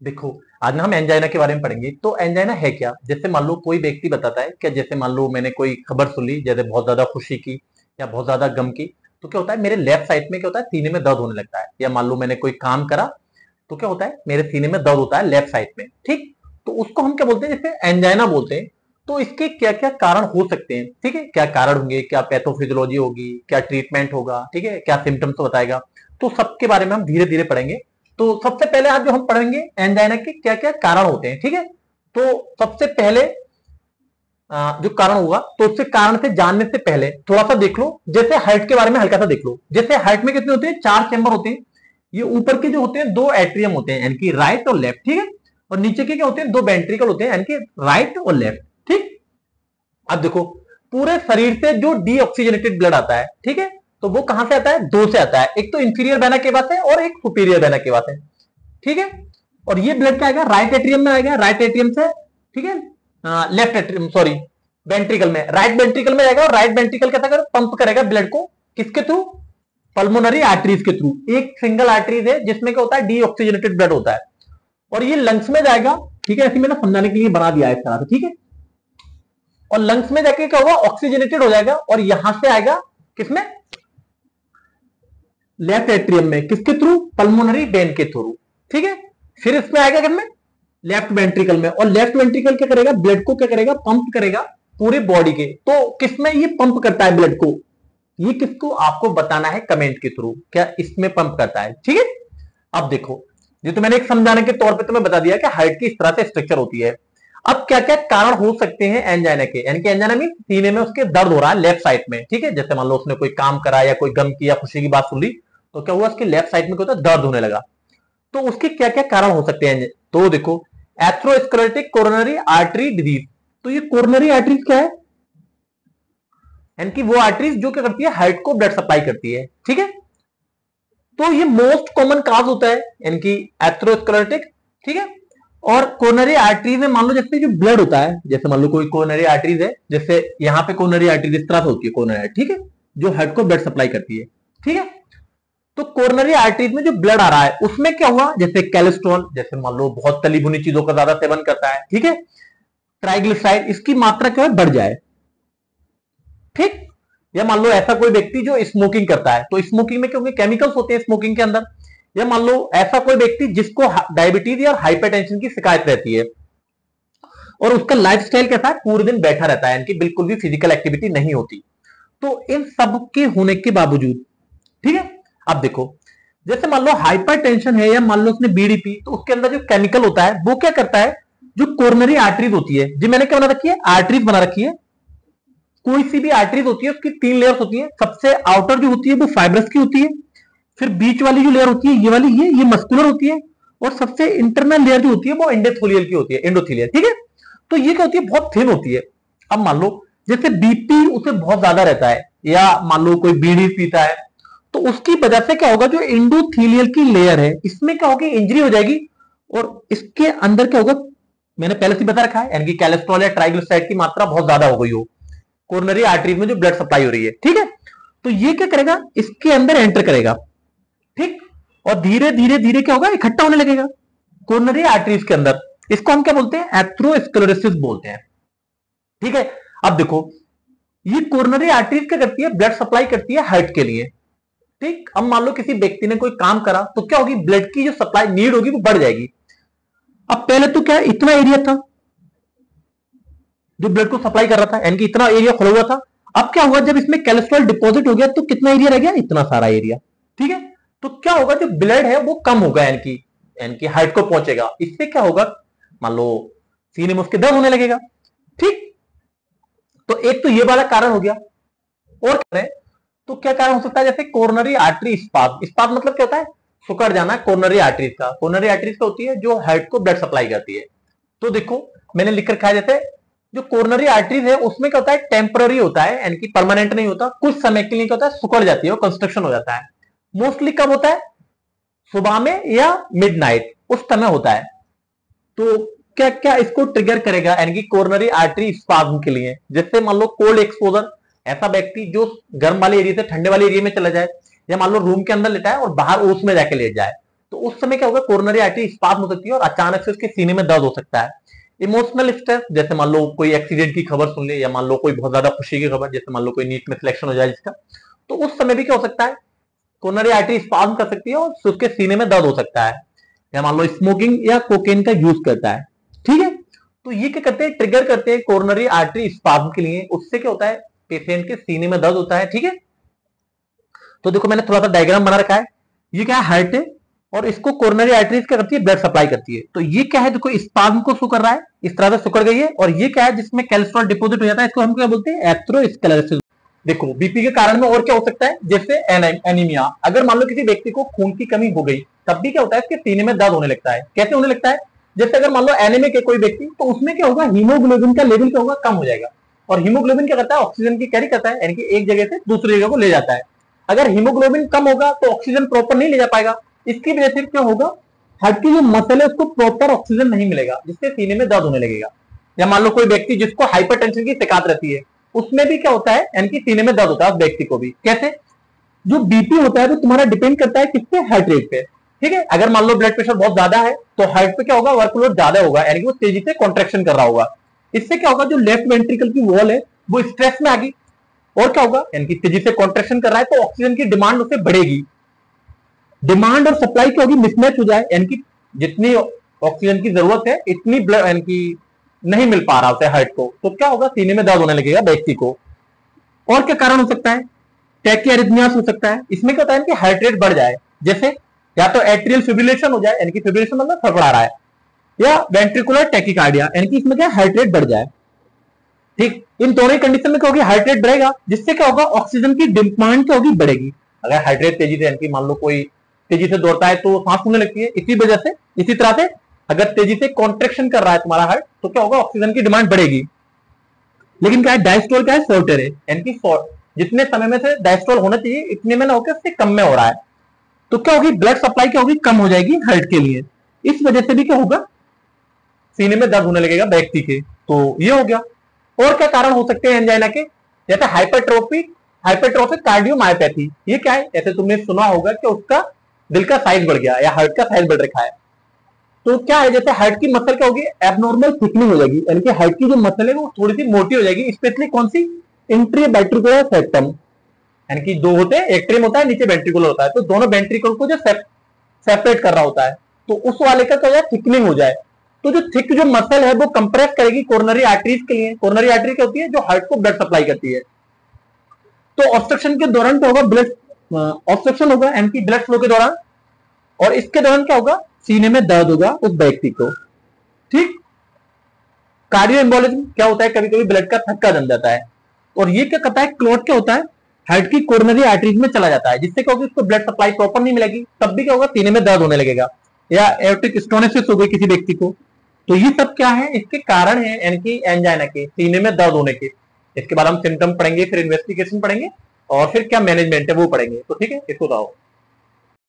देखो, आज ना हम एंजाइना के बारे में पढ़ेंगे। तो एंजाइना है क्या? जैसे मान लो कोई व्यक्ति बताता है कि जैसे मान लो मैंने कोई खबर सुन ली, जैसे बहुत ज्यादा खुशी की या बहुत ज्यादा गम की, तो क्या होता है मेरे लेफ्ट साइड में क्या होता है, सीने में दर्द होने लगता है। या मान लो मैंने कोई काम करा तो क्या होता है मेरे सीने में दर्द होता है लेफ्ट साइड में, ठीक। तो उसको हम क्या बोलते हैं, जैसे एंजाइना बोलते हैं। तो इसके क्या क्या कारण हो सकते हैं, ठीक है, क्या कारण होंगे, क्या पैथोफिजियोलॉजी होगी, क्या ट्रीटमेंट होगा, ठीक है, क्या सिम्टम्स बताएगा। तो सबके बारे में हम धीरे धीरे पढ़ेंगे। तो सबसे पहले आज जो हम पढ़ेंगे एंजाइना के क्या क्या कारण होते हैं, ठीक है। तो सबसे पहले जो कारण होगा, तो उससे कारण से जानने से पहले थोड़ा सा देख लो, जैसे हार्ट के बारे में हल्का सा देख लो। जैसे हार्ट में कितने होते हैं, 4 चैम्बर होते हैं। ये ऊपर के जो होते हैं 2 एट्रियम होते हैं, यानी कि राइट और लेफ्ट, ठीक है। और नीचे के क्या होते हैं, 2 वेंट्रिकल होते हैं, यानी कि राइट और लेफ्ट, ठीक। अब देखो, पूरे शरीर से जो डीऑक्सीजनेटेड ब्लड आता है, ठीक है, तो वो कहां से आता है, 2 से आता है। एक तो इंफीरियर वेना के पास है और एक सुपीरियर वेना के पास है, ठीक है। और ये ब्लड क्या आएगा, राइट एट्रियम में आएगा, राइट एट्रियम से, ठीक है, लेफ्ट एट्रियम, सॉरी, वेंट्रिकल में, राइट वेंट्रिकल में आएगा। और राइट वेंट्रिकल कैसा करेगा, पंप करेगा ब्लड को, किसके थ्रू, पल्मोनरी आर्टरीज के थ्रू। एक सिंगल आर्टरीज है जिसमें क्या होता है, डीऑक्सीजनेटेड ब्लड होता है। और ये लंग्स में जाएगा, ठीक है, ऐसे मैंने समझाने के लिए बना दिया है इस तरह से, ठीक है। और लंग्स में जाके क्या होगा, ऑक्सीजनेटेड हो जाएगा और यहां से आएगा किसमें, लेफ्ट एट्रियम में, किसके थ्रू, पल्मोनरी वेन के थ्रू, ठीक है। फिर इसमें आएगा किसमें, लेफ्ट वेंट्रिकल में। और लेफ्ट वेंट्रिकल क्या करेगा, ब्लड को क्या करेगा, पंप करेगा पूरे बॉडी के। तो किसमें ये पंप करता है ब्लड को, ये किसको आपको बताना है कमेंट के थ्रू, क्या इसमें पंप करता है, ठीक है। अब देखो, ये तो मैंने एक समझाने के तौर पे तुम्हें बता दिया कि हार्ट की इस तरह से स्ट्रक्चर होती है। अब क्या क्या कारण हो सकते हैं एंजाइना के, यानी कि एंजाइना मीन सीने में उसके दर्द हो रहा है लेफ्ट साइड में, ठीक है। जैसे मान लो उसने कोई काम करा या कोई गम की या खुशी की बात सुन ली, तो क्या हुआ, उसके लेफ्ट साइड में क्या होता है, दर्द होने लगा। तो उसके क्या क्या कारण हो सकते हैं, तो देखो, एथ्रोस्क्लेरोटिक कोरोनरी आर्टरी डिजीज। तो ये कोरोनरी आर्टरीज क्या है, यानी कि वो आर्टरीज जो क्या करती है, हार्ट को ब्लड सप्लाई करती है, ठीक है। तो ये मोस्ट कॉमन काज होता है, यानी कि एथ्रोस्क्लेरोटिक, ठीक है। और कोरोनरी आर्टरीज में मान लो जैसे जो ब्लड होता है, जैसे मान लो कोई कोरोनरी आर्टरीज है, जैसे यहाँ पे कोरोनरी आर्टरीज इस तरह से होती है, कोरोनरी आर्टरी, ठीक है, जो हार्ट को ब्लड सप्लाई करती है, ठीक है। तो कोरोनरी आर्टरीज में जो ब्लड आ रहा है उसमें क्या हुआ, जैसे कोलेस्ट्रॉल, जैसे मान लो बहुत तली भुनी चीजों का ज्यादा सेवन करता है, ठीक है, ट्राइग्लिसराइड, इसकी मात्रा क्या है, बढ़ जाए, ठीक। या मान लो ऐसा कोई व्यक्ति जो स्मोकिंग करता है, तो स्मोकिंग में क्योंकि केमिकल्स होते हैं स्मोकिंग के अंदर। या मान लो ऐसा कोई व्यक्ति जिसको डायबिटीज या हाइपरटेंशन की शिकायत रहती है और उसका लाइफस्टाइल कैसा है, पूरे दिन बैठा रहता है, यानी कि बिल्कुल भी फिजिकल एक्टिविटी नहीं होती। तो इन सब के होने के बावजूद, ठीक है। अब देखो, जैसे मान लो हाइपरटेंशन है या मान लो उसने बीड़ी पी, तो उसके अंदर जो केमिकल होता है वो क्या करता है, जो कोरोनरी आर्टरीज होती है, जी मैंने क्या बना रखी है, आर्टरीज बना रखी है। कोई सी भी आर्टरीज होती है उसकी 3 लेयर्स होती है। सबसे आउटर जो होती है वो फाइब्रस की होती है, फिर बीच वाली जो लेयर होती है ये वाली, ये मस्कुलर होती है। और सबसे इंटरनल लेयर जो होती है वो एंडोथेलियल की होती है, एंडोथेलियल, ठीक है। तो ये क्या होती है, बहुत थिन होती है। अब मान लो जैसे बीपी उसे बहुत ज्यादा रहता है, या मान लो कोई बीड़ी पीता है, तो उसकी वजह से क्या होगा, जो एंडोथेलियल की लेयर है इसमें क्या होगी, इंजरी हो जाएगी। और इसके अंदर क्या होगा, मैंने पहले से बता रखा है, यानी कि कोलेस्ट्रॉल या ट्राइग्लिसराइड की मात्रा बहुत ज्यादा हो गई हो कोरोनरी आर्टरीज में जो ब्लड सप्लाई हो रही है, ठीक है। तो ये क्या करेगा, इसके अंदर एंटर करेगा, ठीक। और धीरे धीरे धीरे क्या होगा, इकट्ठा होने लगेगा कोरोनरी आर्टरीज के अंदर। इसको हम क्या बोलते हैं, एथ्रोस्क्लेरोसिस बोलते हैं, ठीक है। अब देखो, ये कोरोनरी आर्टरीज क्या करती है, ब्लड सप्लाई करती है हार्ट के लिए, ठीक। अब मान लो किसी व्यक्ति ने कोई काम करा तो क्या होगी, ब्लड की जो सप्लाई नीड होगी वो बढ़ जाएगी। अब पहले तो क्या इतना एरिया था जो ब्लड को सप्लाई कर रहा था, यानी कि इतना एरिया खुला हुआ था। अब क्या हुआ, जब इसमें कोलेस्ट्रॉल डिपॉजिट हो गया तो कितना एरिया रह गया, इतना सारा एरिया, ठीक है। तो क्या होगा, जो ब्लड है वो कम होगा, यानी कि हार्ट को पहुंचेगा। इससे क्या होगा, मान लो सीने में उसके दर्द होने लगेगा, ठीक। तो एक तो ये वाला कारण हो गया। और करें तो क्या कारण हो सकता है, जैसे कोरोनरी आर्टरी स्पाज्म। स्पाज्म मतलब क्या होता है, सुकड़ जाना कोरोनरी आर्टरीज का। कोरोनरी आर्टरीज का होती है जो हार्ट को ब्लड सप्लाई करती है। तो देखो, मैंने लिख रखा है, जैसे जो कोरोनरी आर्टरीज है उसमें क्या होता है, टेम्पररी होता है, यानी कि परमानेंट नहीं होता, कुछ समय के लिए क्या होता है, सुकड़ जाती है, कंस्ट्रक्शन हो जाता है। मोस्टली कब होता है, सुबह में या मिडनाइट, उस समय होता है। तो क्या क्या इसको ट्रिगर करेगा, यानी कि कोरोनरी आर्टरी स्पाज्म के लिए, जैसे मान लो कोल्ड एक्सपोजर, ऐसा व्यक्ति जो गर्म वाले एरिया से ठंडे वाले एरिया में चला जाए, या मान लो रूम के अंदर लेटा है और बाहर ओस में जाके लेट जाए, तो उस समय क्या होगा, कोरोनरी आर्टरी स्पाज्म हो सकती है और अचानक से उसके सीने में दर्द हो सकता है। इमोशनल स्ट्रेस, जैसे मान लो कोई एक्सीडेंट की खबर सुन ले, या मान लो कोई बहुत ज्यादा खुशी की खबर, जैसे मान लो कोई नीट में सिलेक्शन हो जाए जिसका, तो उस समय भी क्या हो सकता है, कोरोनरी आर्टरी स्पाज्म कर सकती है और उसके सीने में दर्द हो सकता है। या मान लो स्मोकिंग या कोकेन का यूज करता है, ठीक है। तो ये क्या करते हैं, ट्रिगर करते हैं कोरोनरी आर्टरी स्पाज्म के लिए, उससे क्या होता है, पेशेंट के सीने में दर्द होता है, ठीक है। तो देखो मैंने थोड़ा सा डायग्राम बना रखा है, ये क्या है, हार्ट है और इसको कोरोनरी आर्टरीज क्या करती है, ब्लड सप्लाई करती है। तो ये क्या है, देखो स्पाज्म को शो कर रहा है, इस तरह से सिकुड़ गई है, और ये क्या है, जिसमें कोलेस्ट्रॉल डिपोजिट हो जाता है, इसको हम क्या बोलते हैं, एथेरोस्क्लेरोसिस। देखो बीपी के कारण में और क्या हो सकता है, जैसे एनीमिया, अगर मान लो किसी व्यक्ति को खून की कमी हो गई, तब भी क्या होता है, इसके सीने में दर्द होने लगता है। कैसे होने लगता है, जैसे अगर मान लो एनीमिक है कोई व्यक्ति, तो उसमें क्या होगा, हीमोग्लोबिन का लेवल क्या होगा, कम हो जाएगा। और हीमोग्लोबिन क्या करता है, ऑक्सीजन की कैरी करता है, यानी कि एक जगह से दूसरी जगह को ले जाता है। अगर हीमोग्लोबिन कम होगा तो ऑक्सीजन प्रॉपर नहीं ले जा पाएगा, इसकी वजह से क्या होगा, हार्ट की जो मसल है उसको प्रॉपर ऑक्सीजन नहीं मिलेगा, जिससे सीने में दर्द होने लगेगा। या मान लो कोई व्यक्ति जिसको हाइपरटेंशन की शिकायत रहती है, उसमें भी क्या होता है, यानी कि सीने में दर्द होता है उस व्यक्ति को भी। कैसे, जो बीपी होता है वो तुम्हारा डिपेंड करता है किसपे, हार्ट रेट पे, ठीक है। अगर मान लो ब्लड प्रेशर बहुत ज्यादा है तो हार्ट पे क्या होगा, वर्कलोड ज्यादा होगा, यानी कि वो तेजी से कॉन्ट्रेक्शन कर रहा होगा। इससे क्या होगा, जो लेफ्ट वेंट्रिकल की वॉल है वो स्ट्रेस में आ गई, और क्या होगा, यानी कि तेजी से कॉन्ट्रेक्शन कर रहा है, तो ऑक्सीजन की डिमांड उससे बढ़ेगी। डिमांड और सप्लाई क्या होगी, मिसमैच हो जाए, यानी कि जितनी ऑक्सीजन की जरूरत है इतनी ब्लड यानी कि नहीं मिल पा रहा उसे हार्ट को, तो क्या होगा, सीने में दर्द होने लगेगा व्यक्ति को। और क्या कारण हो सकता है, टैकियारिथमियास हो सकता है। इसमें क्या होता है कि हार्ट रेट बढ़ जाए, जैसे या तो एट्रियल फिब्रिलेशन हो जाए, यानी कि फिब्रिलेशन मतलब फड़फड़ा रहा है, या वेंट्रिकुलर टैकिकार्डिया, यानी कि इसमें क्या हार्ट रेट बढ़ जाए, ठीक। इन दोनों कंडीशन में क्या होगी, हार्ट रेट बढ़ेगा, जिससे क्या होगा, ऑक्सीजन की डिमांड क्या होगी, बढ़ेगी। अगर हार्ट रेट तेजी से, यानी कि मान लो कोई तेजी से दौड़ता है तो सांस फूलने लगती है, इसी वजह से। इसी तरह से अगर तेजी से कॉन्ट्रेक्शन कर रहा है तुम्हारा हार्ट, तो क्या होगा, ऑक्सीजन की डिमांड बढ़ेगी। लेकिन क्या है, डायस्टोल क्या है, शॉर्टर है, यानी कि जितने समय में से डायस्टोल होना चाहिए इतने में ना होकर उससे कम में हो रहा है, तो क्या होगी, ब्लड सप्लाई क्या होगी, कम हो जाएगी हार्ट के लिए। इस वजह से भी क्या होगा, सीने में दर्द होने लगेगा व्यक्ति के। तो ये हो गया। और क्या कारण हो सकते हैं एंजाइना के, जैसे हाइपरट्रोफिक कार्डियोमायोपैथी। ये क्या है, ऐसे तुमने सुना होगा कि उसका दिल का साइज बढ़ गया या हार्ट का साइज बढ़ रखा है। तो क्या है, जैसे हार्ट की मसल क्या होगी, एबनॉर्मल थिकनिंग हो जाएगी, यानी कि हार्ट की जो मसल है वो थोड़ी सी मोटी हो जाएगी, स्पेशली कौन सी, इंट्रावेंट्रिकुलर सेप्टम, यानी कि दो होते हैं, एक ट्रिम होता है, नीचे वेंट्रिकुलर होता है, तो दोनों वेंट्रिकल को जो सेपरेट कर रहा होता है, तो उस वाले का क्या थिकनिंग हो जाए, तो जो थिक जो मसल है वो कंप्रेस करेगी कोरोनरी आर्टरीज के लिए। कोरोनरी आर्टरी क्या होती है, जो हार्ट को ब्लड सप्लाई करती है। तो ऑब्स्ट्रक्शन के दौरान क्या होगा, ब्लड ऑब्स्ट्रक्शन होगा, यानी कि ब्लड फ्लो के दौरान, और इसके दौरान क्या होगा, सीने में दर्द होगा उस व्यक्ति को, ठीक। कार्डियो एम्बोलिज्म क्या होता है, कभी कभी ब्लड का थक्का जम जाता है, और ये क्या करता है, क्लॉट क्या होता है, हार्ट की कोरोनरी आर्टरीज में चला जाता है, जिससे क्या होगा, उसको ब्लड सप्लाई प्रॉपर नहीं मिलेगी, तब भी क्या होगा, सीने में दर्द होने लगेगा। या एओर्टिक स्टोनोसिस हो गई किसी व्यक्ति को, तो ये सब क्या है, इसके कारण है, यानी कि एंजाइना के, सीने में दर्द होने के। इसके बाद हम सिम्टम पढ़ेंगे, फिर इन्वेस्टिगेशन पढ़ेंगे, और फिर क्या मैनेजमेंट है वो पढ़ेंगे। तो ठीक है, इसको बताओ।